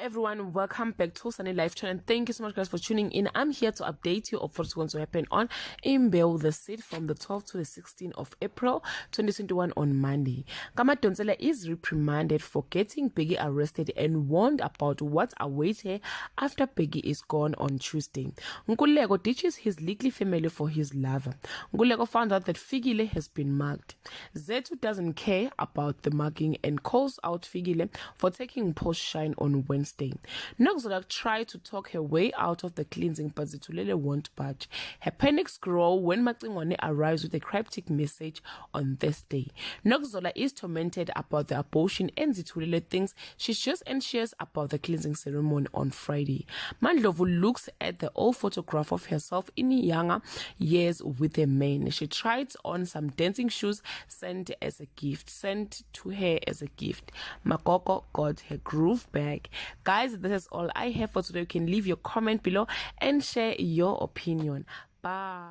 everyone, welcome back to Sunny Life Channel, and thank you so much guys for tuning in. I'm here to update you of what's going to happen on Imbewu the Seed from the 12th to the 16th of April 2021 on Monday. Kamadonsela is reprimanded for getting Peggy arrested and warned about what awaits her after Peggy is gone on Tuesday. Nkululeko ditches his legal family for his lover. Nkululeko found out that Fikile has been mugged. Zethu doesn't care about the mugging and calls out Fikile for taking post shine on Wednesday. Nokuzolile tried to talk her way out of the cleansing, but Zitulele won't budge. Her panics grow when Macingwane arrives with a cryptic message on Thursday. Nokuzolile is tormented about the abortion, and Zitulele thinks she's just anxious about the cleansing ceremony on Friday. Mandlovu looks at the old photograph of herself in younger years with a man. She tried on some dancing shoes sent to her as a gift. Makoko got her groove back. Guys, this is all I have for today. You can leave your comment below and share your opinion. Bye.